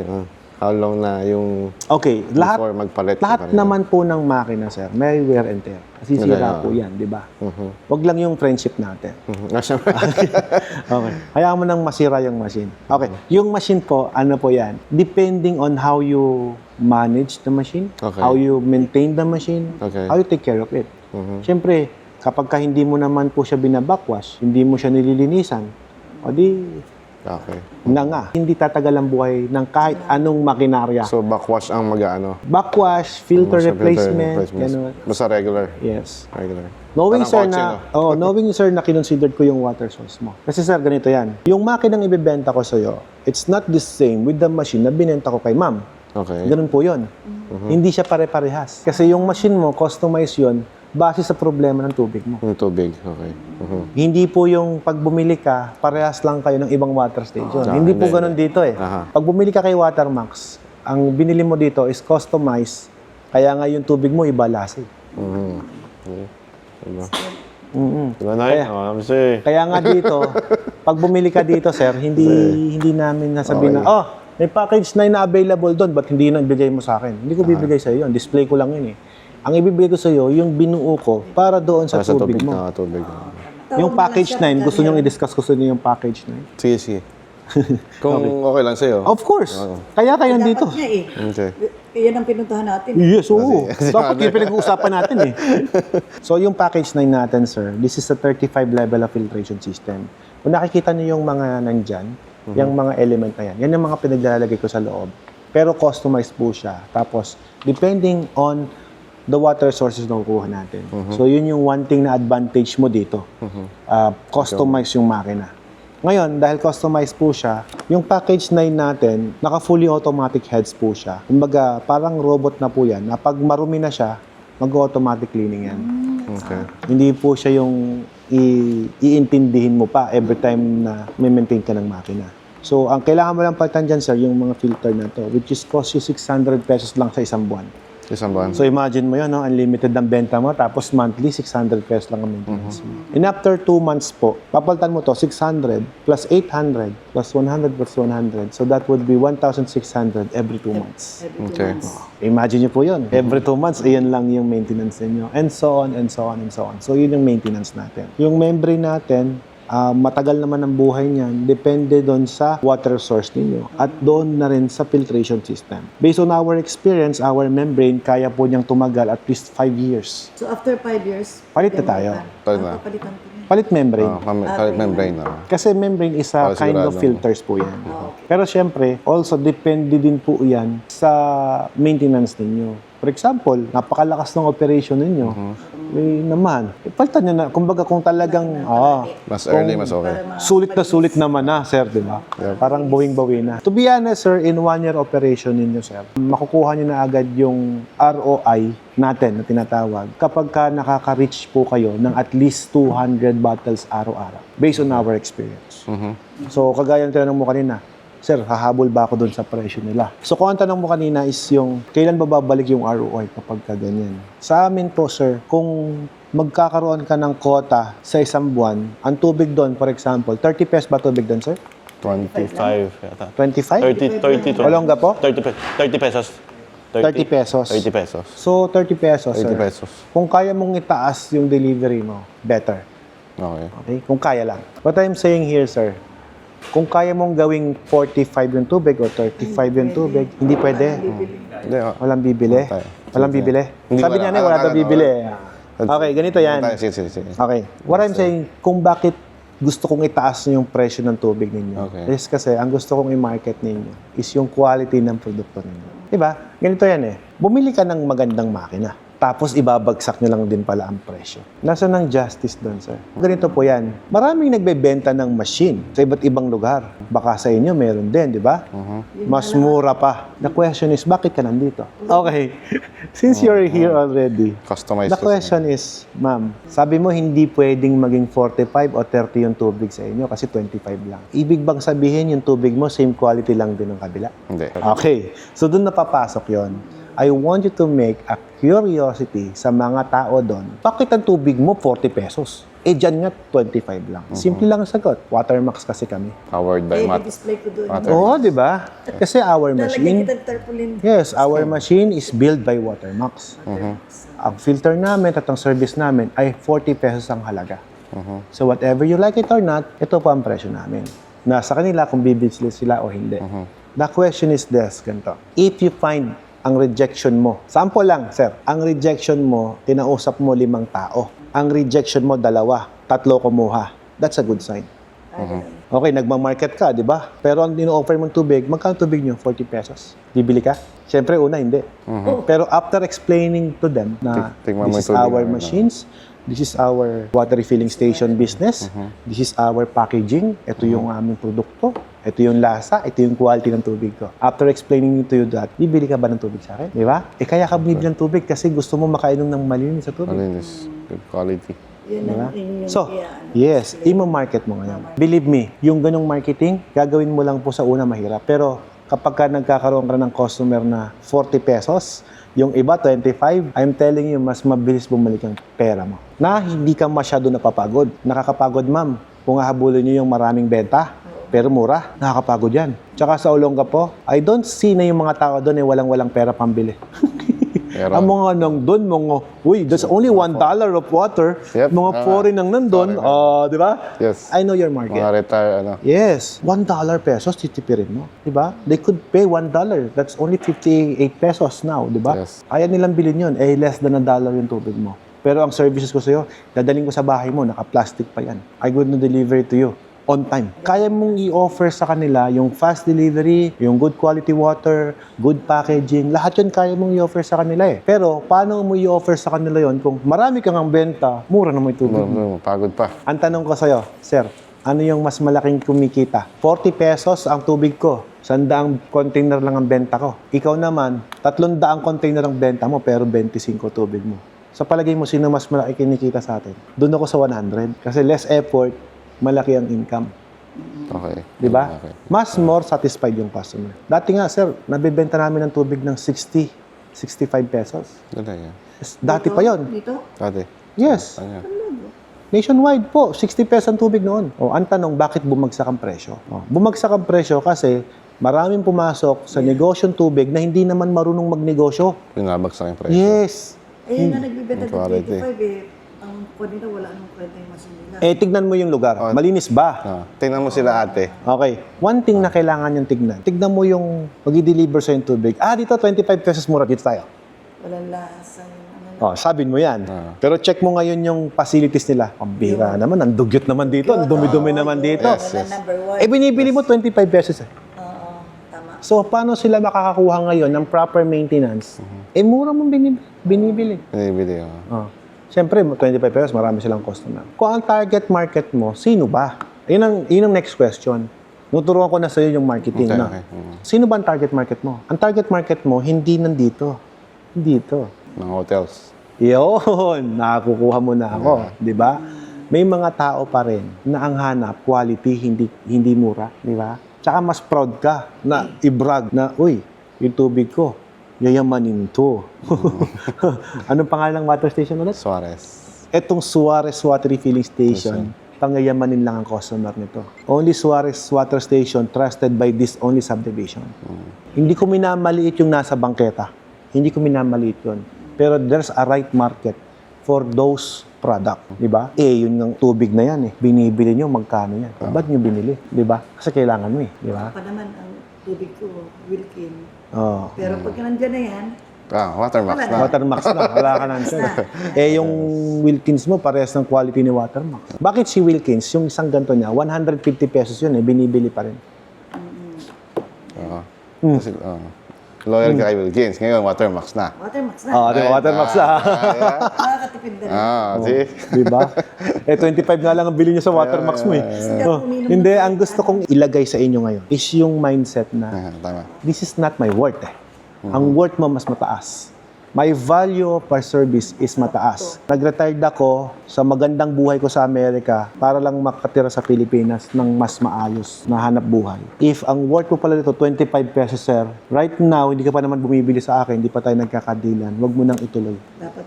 How long na yung okay, before magpalit? lahat naman po ng makina, sir, may wear and tear. Kasi sira po yan, di ba? Wag lang yung friendship natin. Syempre. Okay. Hayaan mo nang masira yung machine. Okay. Yung machine po, ano po yan? Depending on how you manage the machine, Okay. how you maintain the machine, Okay. how you take care of it. Siyempre, kapag ka hindi mo naman po siya binabakwash, hindi mo siya nililinisan, o di, Okay. hindi tatagal ang buhay ng kahit anong makinarya. So, backwash ang mag-ano? Backwash, filter Sa replacement, gano'n. Basta regular? Yes. Regular. Knowing Parang sir kotse, knowing sir na kinonsidered ko yung water source mo. Kasi sir, ganito yan. Yung makinang ibebenta ko sa'yo, it's not the same with the machine na binenta ko kay ma'am. Okay. Ganun po yun. Hindi siya pare-parehas. Kasi yung machine mo, customize yun base sa problema ng tubig mo. Yung tubig, okay. Hindi po yung pag bumili ka, parehas lang kayo ng ibang water station. Hindi po ganun dito eh. Pag bumili ka kay Watermax, ang binili mo dito is customized, kaya nga yung tubig mo iba lasa. Diba, Nay? Kaya nga dito, pag bumili ka dito, sir, hindi namin nasabihin na, may package 9 na available doon, ba't hindi nang bigay mo sa akin? Hindi ko bibigay sa iyo yun. Display ko lang yun eh. Ang ibibigay ko sa iyo, yung binuo ko para doon sa tubig mo. Tubig. Yung package 9, gusto nyo i-discuss ko sa inyo yung package 9? Sige, sige. Kung okay lang sa'yo. Of course. Kaya kayo dito. Dapat nga eh. Okay. Yan ang pinuntahan natin. Yes, oo. Dapat yung pinag-uusapan natin eh. So yung package 9 natin, sir, this is a 35 level of filtration system. Kung nakikita niyo yung mga nandyan, yung mga element na yan, yan yung mga pinaglalagay ko sa loob. Pero customized po siya. Tapos, depending on the water sources na kukuha natin. So, yun yung one thing na advantage mo dito. Customize yung makina. Ngayon, dahil customized po siya, yung package 9 natin, naka-fully automatic heads po siya. Kumbaga, parang robot na po yan, na pag marumi na siya, mag-automatic cleaning yan. Okay. Hindi po siya yung iintindihin mo pa every time na may maintain ka ng makina. So, ang kailangan mo lang palitan dyan, sir, yung mga filter na to, which is cost you 600 pesos lang sa isang buwan. Isang buwan. So, imagine mo yun, no? Unlimited ang benta mo, tapos monthly, 600 pesos lang ang maintenance mo. And after 2 months po, papalitan mo to 600 plus 800 plus 100 plus 100. So, that would be 1,600 every 2 months. Every 2 Okay. months. Imagine nyo po yun. Every 2 months, ayan lang yung maintenance ninyo. And so on, and so on, and so on. So, yun yung maintenance natin. Yung membrane natin, matagal naman ang buhay niyan. Depende doon sa water source ninyo. At doon na rin sa filtration system. Based on our experience, our membrane, kaya po niyang tumagal at least 5 years. So after 5 years, Palit na tayo. Palit na. Papalitan ko yun. Palit membrane. Membrane na. Kasi membrane is a Para kind of sigurado. filters po yan. Pero syempre, also depende din po yan sa maintenance ninyo. For example, napakalakas ng operation ninyo. Naman, palitan nyo na. Kumbaga kung talagang, Mas early, mas okay. sulit naman na, sir, di ba? Parang bawing-bawi na. To be honest, sir, in 1 year operation ninyo, sir, makukuha nyo na agad yung ROI natin na tinatawag kapag ka nakaka-reach po kayo ng at least 200 bottles araw-araw based on our experience. So, kagaya ng tinanong mo kanina, sir, hahabol ba ako doon sa presyo nila? So, kung ang tanong mo kanina is yung, kailan ba babalik yung ROI kapag ka ganyan? Sa amin po, sir, kung magkakaroon ka ng quota sa isang buwan, ang tubig doon, for example, 30 pesos ba tubig doon, sir? 25 yata. 25? 30 Olongga po? 30 pesos. 30 pesos. 30 pesos. So, 30 pesos, 30 sir. pesos. Kung kaya mong itaas yung delivery mo, better. Okay. Okay? Kung kaya lang. What I'm saying here, sir, kung kaya mong gawing 45 yung tubig o 35 yung tubig, hindi pwede. Hindi, Walang bibili. Tayo. Walang bibili. Hindi Sabi wala. niya, wala daw Wala. bibili. Okay, ganito yan. Sige. Okay. What I'm saying, kung bakit gusto kong itaas yung presyo ng tubig ninyo, Okay. is kasi ang gusto kong i-market ninyo is yung quality ng produkto ninyo. Diba? Ganito yan eh. Bumili ka ng magandang makina. Tapos ibabagsak nyo lang din pala ang presyo. Nasaan ang justice doon, sir? Ganito po yan. Maraming nagbebenta ng machine sa iba't ibang lugar. Baka sa inyo meron din, di ba? Mas mura pa. The question is, bakit ka nandito? Okay. Since you're here already, Customized. the question is, ma'am, sabi mo hindi pwedeng maging 45 o 30 yung tubig sa inyo kasi 25 lang. Ibig bang sabihin yung tubig mo same quality lang din ng kabila? Hindi. Okay. So doon napapasok yon. I want you to make a curiosity sa mga tao doon. Bakit ang tubig mo 40 pesos? Eh, dyan nga 25 lang. Simple lang ang sagot. Watermax kasi kami. Powered by Mat. display ko doon. Water. Oo, di ba? Kasi our Lalagyan machine, kita ng tarpaulin. yes, our machine is built by Watermax. Ang filter namin at ang service namin ay 40 pesos ang halaga. So whatever you like it or not, ito po ang presyo namin. Nasa kanila kung bibili sila o hindi. The question is this, ganito. If you find ang rejection mo, sample lang, sir, ang rejection mo, tinausap mo 5 tao. Ang rejection mo 2, 3 kumuha. That's a good sign. Okay, nagmamarket ka, di ba? Pero ang ino-offer mong tubig, magkano tubig nyo? 40 pesos. Bibili ka? Siyempre, una, hindi. Pero after explaining to them na Tingnan mo this is yung tubig our namin, machines, this is our water refilling station business, this is our packaging, ito yung aming produkto, ito yung lasa, ito yung quality ng tubig ko. After explaining to you that, bibili ka ba ng tubig sa akin? Di ba? Eh kaya ka bumibili ng tubig kasi gusto mo makainom ng malinis sa tubig. Malinis. Good quality. Yun ang inyong So, yes, i-market mo ngayon. Believe me, yung ganong marketing, gagawin mo lang po sa una mahirap. Pero kapag ka nagkakaroon ka ng customer na 40 pesos, yung iba 25, I'm telling you, mas mabilis bumalik ang pera mo. Na hindi ka masyado napapagod. Nakakapagod, ma'am. Kung hahabulin nyo yung maraming benta, pero mura, nakakapagod yan. Tsaka sa Olongga po, I don't see na yung mga tao doon ay walang-walang pera pambili. Pero, Ang mga nang doon, that's only $1 of water. Yep. Mga foreign ang nandun, di ba? yes. I know your market. Mga retire, Yes, $1 pesos titipirin mo, di ba? They could pay $1. That's only 58 pesos now, di ba? Yes. Kaya nilang bilhin yun, eh less than $1 yung tubig mo. Pero ang services ko sa'yo, dadaling ko sa bahay mo, naka-plastic pa yan. I would deliver it to you on time. Kaya mong i-offer sa kanila yung fast delivery, yung good quality water, good packaging, lahat yun kaya mong i-offer sa kanila eh. Pero paano mo i-offer sa kanila yon kung marami kang ang benta, mura na mo yung tubig mo? Pagod pa. Ang tanong ko sa'yo, sir, Ano yung mas malaking kumikita? 40 pesos ang tubig ko. 100 container lang ang benta ko. Ikaw naman, 300 container ang benta mo pero 25 tubig mo. Sa palagay mo, sino mas malaki kinikita sa atin? Doon ako sa 100. Kasi less effort, malaki ang income. Okay. Di ba? Okay. Mas more satisfied yung customer. Dati nga, sir, nabibenta namin ng tubig ng 60, 65 pesos. Ganda yan. Dati pa yon. Dito? Dati. Yes. Ano? Nationwide po, 60 pesos ang tubig noon. O, ang tanong, bakit bumagsak ang presyo? O, bumagsak ang presyo kasi maraming pumasok sa negosyong tubig na hindi naman marunong magnegosyo. Pinabagsak yung presyo. Yes. Eh, yung nga nagbibenta ng Quality. 25 ang kuha nila, wala nang kwenta yung machine nila. Eh, tignan mo yung lugar. Malinis ba? Ah, tingnan mo sila ate. Okay. One thing na kailangan yung tignan. Tignan mo yung mag-deliver sa yung tubig. Ah, dito 25 pesos mura. Dito tayo. Walang lasa. Ano, Oh, sabihin mo yan. Pero check mo ngayon yung facilities nila. Ang bira naman, ang dugyot naman dito, ang dumi-dumi naman dito. Yes, wala yes. number one. Eh, binibili mo 25 pesos eh. Oo, tama. So, paano sila makakakuha ngayon ng proper maintenance? Eh, mura mong binibili. Binibili. Oh. Siyempre, 25 pesos, marami silang customer. Kung ang target market mo, sino ba? Yun ang next question. Nuturuan ko na sa iyo yung marketing. Okay, na. okay. Sino ba ang target market mo? Ang target market mo, hindi nandito. Dito. Mga hotels. Yun, nakakukuha mo na ako, di ba? May mga tao pa rin na ang hanap, quality, hindi mura, di ba? Tsaka mas proud ka na i-brag na, uy, yung tubig ko, yayamanin to. Anong pangalan ng water station ulit? Suarez. Etong Suarez Water Refilling Station, pangayamanin lang ang customer nito. Only Suarez Water Station trusted by this only subdivision. Hindi ko minamaliit yung nasa bangketa. Hindi ko minamaliit yun. Pero there's a right market for those product, di ba? Eh, yun ng tubig na yan eh. Binibili nyo, magkano yan? Ba't nyo binili? Di ba? Kasi kailangan mo eh, di ba? Pa naman ang tubig ko, Wilkin. Oh. Pero pag nandyan na yan, Watermax Wala na. Watermax na, wala ka na answer. Eh, yung Wilkins mo, parehas ng quality ni Watermax. Bakit si Wilkins, yung isang ganito niya, 150 pesos yun eh, binibili pa rin. Oo. Kasi, loyal ka kay Wilkins. Ngayon, Watermax na. Watermax na. Oh, di ba? Watermax na. Nakakatipid na rin. See? Di ba? Eh, 25 nga lang ang bili niya sa Watermax mo eh. Oh, hindi, ang gusto kong ilagay sa inyo ngayon is yung mindset na Tama. this is not my worth eh. Ang worth mo mas mataas. My value per service is mataas. Nag-retired ako sa magandang buhay ko sa Amerika para lang makatira sa Pilipinas ng mas maayos na hanap buhay. If ang worth mo pala dito 25 pesos, sir, right now, hindi ka pa naman bumibili sa akin, hindi pa tayo nagkakadilan, wag mo nang ituloy. Dapat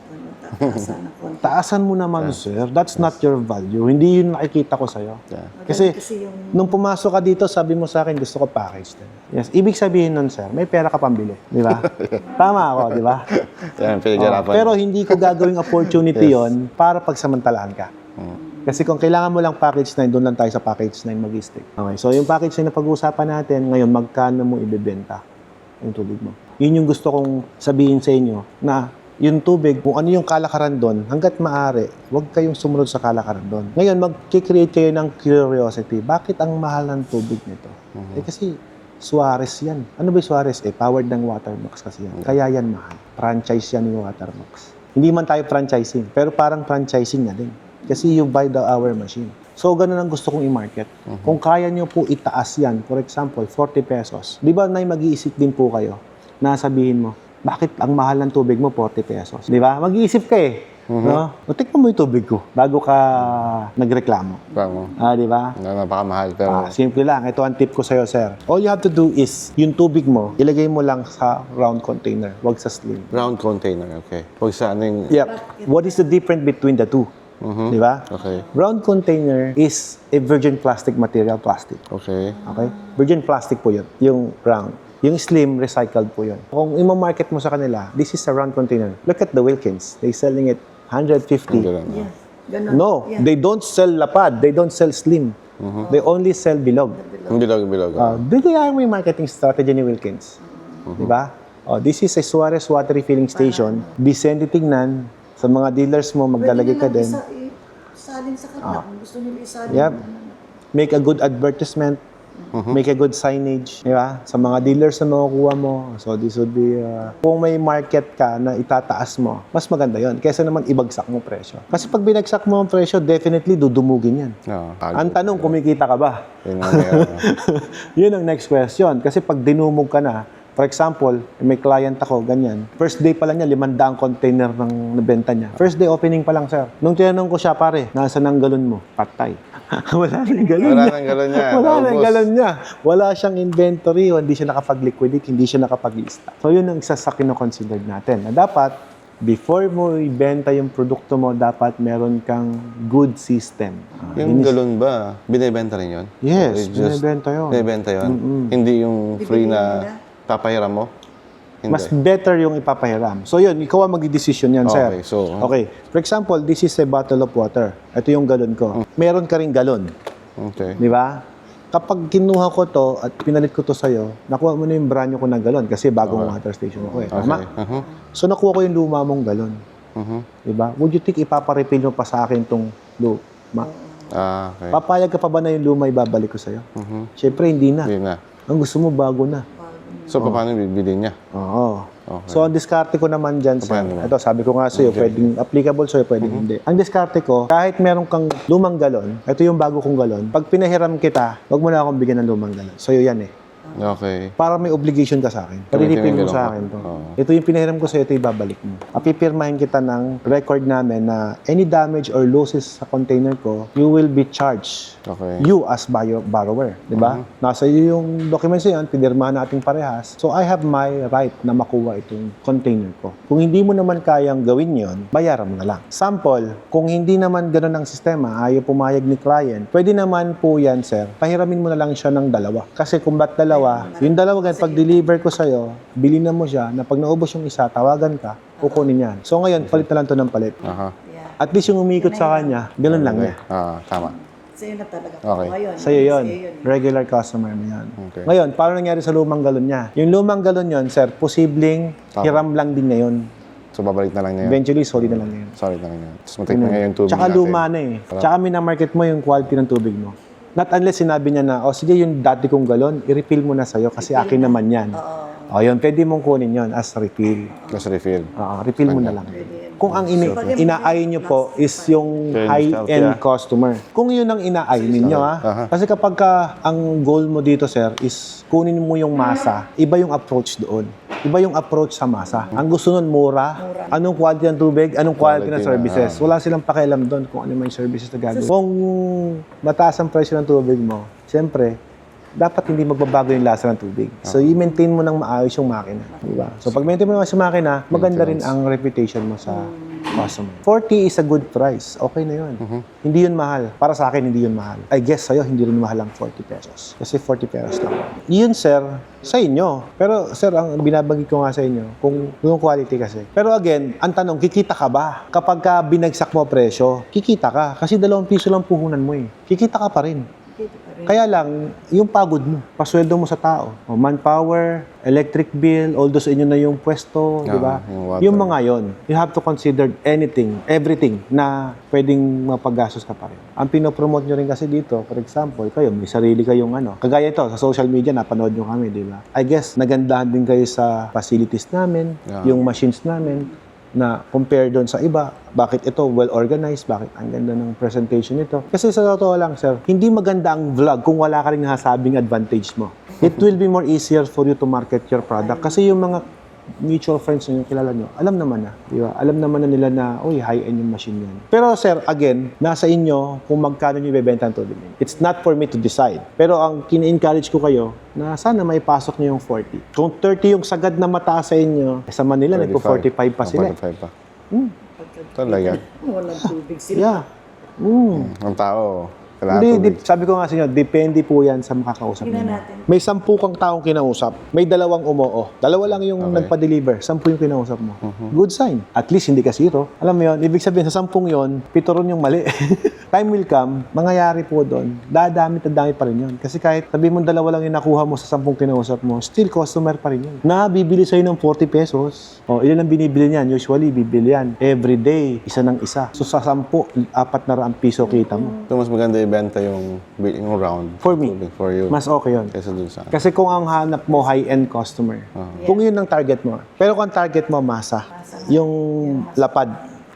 tataasan ng konti. Taasan mo naman, sir. That's not your value. Hindi yun nakikita ko sa'yo. Kasi, Kasi yung nung pumasok ka dito, sabi mo sa akin, gusto ko package din. Yes. Ibig sabihin nun, sir, may pera ka pambili. Di ba? Tama ako, di ba? Yan, pinaghirapan. Pero hindi ko gagawing opportunity yon para pagsamantalahan ka. Kasi kung kailangan mo lang package 9, doon lang tayo sa package 9 mag-stick. Okay, so yung package 9 na pag-uusapan natin, ngayon, magkano mo ibebenta yung tubig mo? Yun yung gusto kong sabihin sa inyo na yung tubig, kung ano yung kalakaran doon, hanggat maaari, huwag kayong sumunod sa kalakaran doon. Ngayon, mag-create kayo ng curiosity. Bakit ang mahal ng tubig nito? Eh kasi, Suarez yan. Ano ba yung Suarez? Eh, powered ng Watermax kasi yan. Kaya yan mahal. Franchise yan yung Watermax. Hindi man tayo franchising, pero parang franchising na din. Kasi you buy the hour machine. So, ganun ang gusto kong i-market. Kung kaya nyo po itaas yan, for example, 40 pesos. Di ba, Nay, mag-iisip din po kayo na sabihin mo, bakit ang mahal ng tubig mo 40 pesos? Di ba? Mag-iisip ka eh. No? O, tikman mo yung tubig ko bago ka nagreklamo. Tama. Di ba? Napakamahal, pero Simple lang. Ito ang tip ko sa'yo, sir. All you have to do is, yung tubig mo, ilagay mo lang sa round container, wag sa slim. round container, okay. Huwag sa ano yung... Yep. What is the difference between the two? Di ba? Okay. Round container is a virgin plastic material, plastic. Okay. Okay? Virgin plastic po yun, yung round. Yung slim, recycled po yun. Kung i-market mo sa kanila, this is a round container. Look at the Wilkins. They selling it 150. Ganun. yes, ganun. No, Yeah. they don't sell lapad. They don't sell slim. They only sell bilog. Bilog. Bigyan mo yung marketing strategy ni Wilkins. Di ba? Oh, this is a Suarez Water Refilling Station. Decent tingnan. Sa mga dealers mo, maglalagay ka din. Salin sa kanila kung gusto nila isalin. Yep. Make a good advertisement. Make a good signage, di ba? Sa mga dealers na makukuha mo. So this would be, kung may market ka na itataas mo, mas maganda yon kaysa naman ibagsak mo presyo. Kasi pag binagsak mo ang presyo, definitely dudumugin yan. Oo. Ang tanong, kumikita ka ba? Yun ang meron. Yun ang next question. Kasi pag dinumog ka na, for example, may client ako, ganyan. First day pa lang niya, 500 container ng nabenta niya. First day opening pa lang, sir. Nung tinanong ko siya, pare, nasaan ang galon mo? Patay. Wala nang galon Wala niya. nang galon niya. Wala nang Naubos. galon niya. Wala siyang inventory, hindi siya nakapag-liquidate, hindi siya nakapag-lista. So, yun ang isa sa kinoconsider natin. Na dapat, before mo ibenta yung produkto mo, dapat meron kang good system. Yung galon ba, binibenta rin yun? Yes, Or just- binibenta yun. Binibenta yun? Hindi yung free na papahiram mo? Hindi. Mas better yung ipapahiram. So yun, ikaw ang magdidesisyon yan, sir. Okay, so- Okay. For example, this is a bottle of water. Ito yung galon ko. Meron ka ring galon. Okay. Di ba? Kapag kinuha ko to at pinalit ko to sa'yo, nakuha mo na yung brand new ko na galon kasi bagong water station ako eh. Tama? Okay. So nakuha ko yung luma mong galon. Di ba? Would you think ipaparefill mo pa sa akin tong luma? Okay. Papayag ka pa ba na yung luma ibabalik ko sa'yo? Siyempre, hindi na. Hindi na. Ang gusto mo, bago na. So, paano bibili niya? Oo. Okay. So, ang diskarte ko naman dyan, sir, Paano naman? ito, sabi ko nga sa'yo, pwedeng applicable sa'yo, pwedeng hindi. Ang diskarte ko, kahit meron kang lumang galon, ito yung bago kong galon, pag pinahiram kita, wag mo na akong bigyan ng lumang galon. Sa'yo yan eh. Okay. Para may obligation ka sa akin. Pariripin mo galon sa ka. akin to. Oo. Ito yung pinahiram ko sa'yo, ito ibabalik mo. Pipirmahin kita ng record namin na any damage or losses sa container ko, you will be charged. Okay. You as borrower, di ba? Nasa iyo yung documents na yun, pinirmahan nating parehas. So, I have my right na makuha itong container ko. Kung hindi mo naman kayang gawin yon, bayaran mo na lang. Sample, kung hindi naman ganun ang sistema, ayaw pumayag ni client, pwede naman po yan, sir, pahiramin mo na lang siya ng dalawa. Kasi kung ba't dalawa, yung dalawa gan, pag deliver ko sa'yo, bilhin na mo siya, na pag naubos yung isa, tawagan ka, kukunin yan. So ngayon, palit na lang to ng palit. Aha. Yeah. At least yung umikot sa kanya, ganun lang niya. Tama. Sa'yo na talaga. Okay. Ngayon, Sa'yo yun. sa'yo yun. Regular customer mo yan. Okay. Ngayon, paano nangyari sa lumang galon niya? Yung lumang galon yun, sir, posibleng hiram lang din niya yun. So, babalik na lang niya yun. Eventually, solid na lang yun. Sorry na lang yun. Tapos, matik na ngayon yung tubig Tsaka natin. luma na eh. Tsaka minamarket mo yung quality ng tubig mo. Not unless sinabi niya na, sige, yung dati kong galon, i-refill mo na sa'yo kasi akin naman yan. O, yun, pwede mong kunin yun as refill. Tapos refill. Refill mo na lang. Kung ang inaayin nyo po is yung high-end customer. Kung yun ang inaayin ninyo, Kasi kapag ang goal mo dito, sir, is kunin mo yung masa, iba yung approach doon. Iba yung approach sa masa. Ang gusto nun, mura. Anong quality ng tubig, anong quality ng services. Wala silang pakialam doon kung ano yung services na gagawin. Kung mataas ang presyo ng tubig mo, siyempre, dapat hindi magbabago yung lasa ng tubig. So, i-maintain mo ng maayos yung makina. Diba? So, pag maintain mo naman yung makina, maganda rin ang reputation mo sa customer. 40 is a good price. Okay na yun. Hindi yun mahal. Para sa akin, hindi yun mahal. I guess sa'yo, hindi rin mahal ang 40 pesos. Kasi 40 pesos lang. Yun, sir, sa inyo. Pero, sir, ang binabagi ko nga sa inyo, kung yung quality kasi. Pero again, ang tanong, kikita ka ba? Kapag ka binagsak mo presyo, kikita ka. Kasi 2 piso lang puhunan mo eh. Kikita ka pa rin. Kaya lang, yung pagod mo, pasweldo mo sa tao. Manpower, electric bill, although sa inyo na yung pwesto, di ba? yung water. Yung mga yon, you have to consider anything, everything na pwedeng mapagastos ka pa rin. Ang pinopromote nyo rin kasi dito, for example, kayo, may sarili kayong kagaya ito, sa social media, napanood nyo kami, di ba? I guess, nagandahan din kayo sa facilities namin, yung machines namin, na compare doon sa iba, bakit ito well-organized, bakit ang ganda ng presentation nito. Kasi sa totoo lang, sir, hindi maganda ang vlog kung wala ka rin nasabing advantage mo. It will be more easier for you to market your product. Kasi yung mga mutual friends na yung kilala nyo, alam naman na. Di ba? Alam naman na nila na, high-end yung machine yan. Pero sir, again, nasa inyo kung magkano nyo ibebenta ang tubig. It's not for me to decide. Pero ang kina-encourage ko kayo, na sana may pasok nyo yung 40. Kung 30 yung sagad na mataas sa inyo, sa Manila, nagpo-45 pa sila. 45 pa. Talaga. Walang tubig sila. Yeah. Ang tao, kailangan Hindi, tubig. sabi ko nga sa inyo, depende po yan sa makakausap niyo. May 10 kang taong kinausap, may 2 umoo. 2 lang yung nagpa-deliver, 10 yung kinausap mo. Good sign. At least hindi ka zero. Alam mo yun, ibig sabihin sa 10 yun, 7 ron yung mali. Time will come, mangyayari po doon, dadami pa rin yun. Kasi kahit sabi mo 2 lang yung nakuha mo sa 10 kinausap mo, still customer pa rin yun. Na bibili sa'yo ng 40 pesos, ilan ang binibili niyan? Usually, bibili yan. Every day, isa ng isa. So sa 10, 400 piso kita mo. So, mas maganda ibenta yung round. For me, tubig for you. mas okay yun. Kaysa dun sa... Kasi kung ang hanap mo high-end customer, kung yun ang target mo. Pero kung ang target mo masa, yung lapad.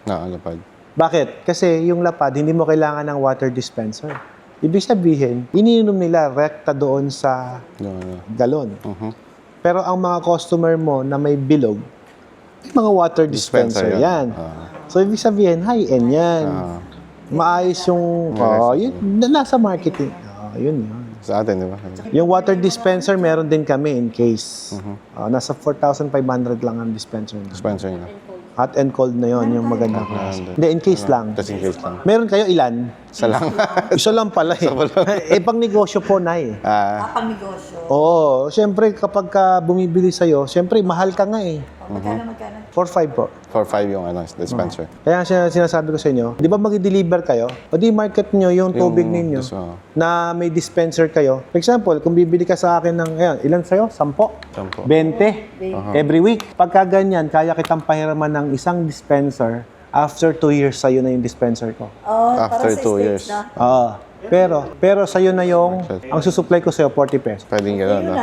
Nakalapad. Bakit? Kasi yung lapad, hindi mo kailangan ng water dispenser. Ibig sabihin, iniinom nila rekta doon sa galon. Pero ang mga customer mo na may bilog, mga water dispenser, Dispenser yan. So, ibig sabihin, high-end yan. Maayos yung, yun, nasa marketing. Yun. Sa atin, di ba? Yung water dispenser, meron din kami in case. Nasa 4,500 lang ang dispenser. Dispenser niya. Hot and cold na yon yung magandang klase. Hindi, in case lang. Just in case lang. Meron kayo ilan? Isa lang. Isa lang pala eh. Pang negosyo po na eh. Pang negosyo. Oo, syempre kapag ka bumibili sa'yo, syempre mahal ka nga eh. Magkano? 4-5 po. 4-5 yung dispenser. Kaya sinasabi ko sa inyo, di ba mag-deliver kayo? O di market nyo yung tubig ninyo na may dispenser kayo. For example, kung bibili ka sa akin ng, ilan sa'yo? 10? 20? Every week. Pagka ganyan, kaya kitang pahiraman ng isang dispenser. After 2 years, sa'yo na yung dispenser ko. After 2 years. Pero sa'yo na yung, ang susupply ko sa'yo, 40 pesos. Pwedeng gano'n, no?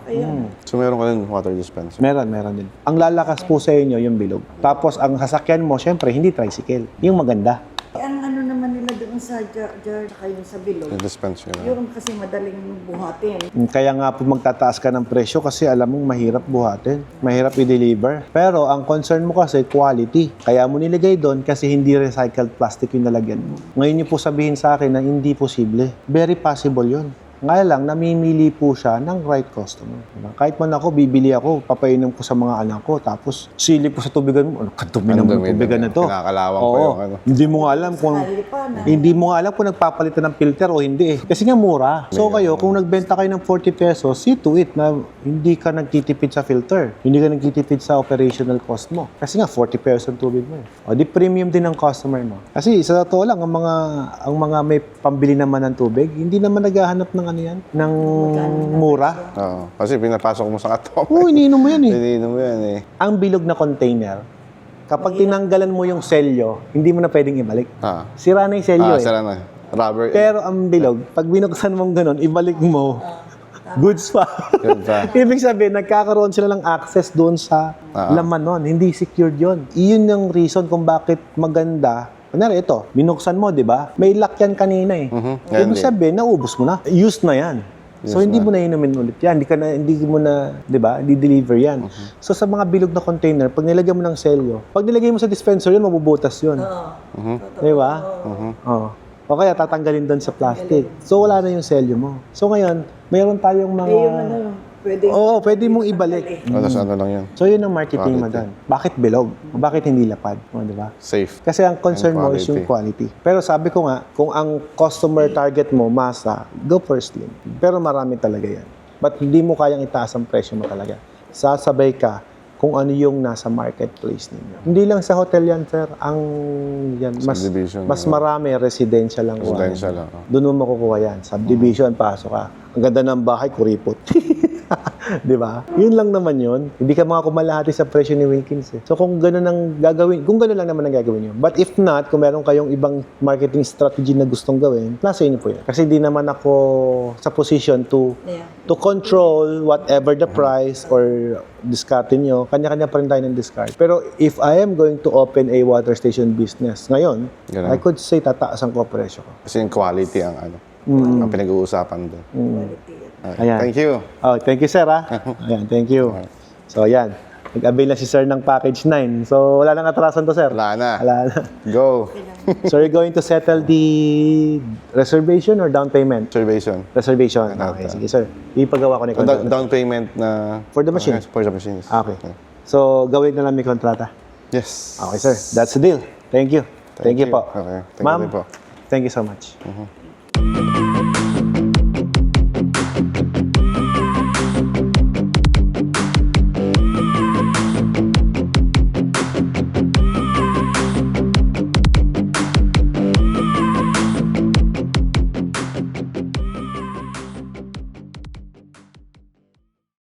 Okay yun. So, meron ka din water dispenser. Meron din. Ang lalakas po sa inyo yung bilog. Tapos, ang sasakyan mo, syempre, hindi tricycle. Yung maganda. Ang ano naman nila doon sa jar, saka yung sa bilog. Yung dispenser. Yung kasi madaling buhatin. Kaya nga po magtataas ka ng presyo kasi alam mong mahirap buhatin. Mahirap i-deliver. Pero ang concern mo kasi, quality. Kaya mo nilagay doon kasi hindi recycled plastic yung nalagyan mo. Ngayon niyo po sabihin sa akin na hindi posible. Very possible yun. Ngayon lang, namimili po siya ng right customer. Diba? Kahit man ako, bibili ako, papainom ko sa mga anak ko, tapos silip ko sa tubigan mo, ano kadumi naman ng tubigan na to. Kinakalawang pa yung ano. Hindi mo nga alam kung nagpapalitan ng filter o hindi eh. Kasi nga mura. So kayo, kung nagbenta kayo ng 40 pesos, see to it na hindi ka nagtitipid sa filter. Hindi ka nagtitipid sa operational cost mo. Kasi nga 40 pesos ang tubig mo. O di premium din ang customer mo. Kasi sa totoo lang, ang mga may pambili naman ng tubig, hindi naman naghahanap ng ng mura. Oo. Kasi pinapasok mo sa katok. Oo, iniinom mo yan eh. Iniinom mo yan eh. Ang bilog na container, kapag tinanggalan mo yung selyo, hindi mo na pwedeng ibalik. Sira na yung selyo eh. Sira na. Rubber. Pero ang bilog, pag binuksan mong ganun, ibalik mo, goods pa. Good pa. Ibig sabihin, nagkakaroon sila ng access doon sa laman nun. Hindi secured yun. Iyon yung reason kung bakit maganda. Kunyari ito, binuksan mo, di ba? May lock yan kanina eh. Ibig sabihin, naubos mo na. Used na yan. So, hindi mo na inumin ulit yan. Hindi mo na, di ba? Hindi deliver yan. So, sa mga bilog na container, pag nilagyan mo ng selyo, pag nilagay mo sa dispenser yun, mabubutas yun. Di ba? O kaya tatanggalin doon sa plastic. So, wala na yung selyo mo. So, ngayon, mayroon tayong mga... pwede mong ibalik. Tapos ano lang yan. So, yun ang marketing mo doon. Bakit bilog? Bakit hindi lapad? Di ba? Safe. Kasi ang concern mo is yung quality. Pero sabi ko nga, kung ang customer target mo, masa, go for slim. Pero marami talaga yan. But hindi mo kayang itaas ang presyo mo talaga. Sasabay ka kung ano yung nasa marketplace ninyo. Hindi lang sa hotel yan, sir. Mas marami residential lang. Residential lang. Doon mo makukuha yan. Subdivision, pasok ka. Ang ganda ng bahay, kuripot. Di ba? Yun lang naman yun. Hindi ka makakumalahati sa presyo ni Wilkins eh. So kung gano'n ang gagawin, kung gano'n lang naman ang gagawin nyo. But if not, kung meron kayong ibang marketing strategy na gustong gawin, nasa inyo po yan. Kasi di naman ako sa position to control whatever the price or discardin nyo. Kanya-kanya pa rin tayo ng discard. Pero if I am going to open a water station business ngayon, I could say tataasan ko ang presyo ko. Kasi yung quality ang ang pinag-uusapan doon. Ayan. Thank you. Oh, thank you, sir, ha? Ayan, thank you. So, ayan. Nag-avail na si sir ng package 9. So, wala nang atrasan to, sir. Wala na. Wala na. Go. So, you're going to settle the reservation or down payment? Reservation. Reservation. Okay, sige, sir. Ipagawa ko na yung kontrata. Down payment na... For the machine? For the machines. Okay. So, gawin na lang may kontrata. Yes. Okay, sir. That's the deal. Thank you. Thank you po. Okay. Thank Ma'am, you po. thank you so much.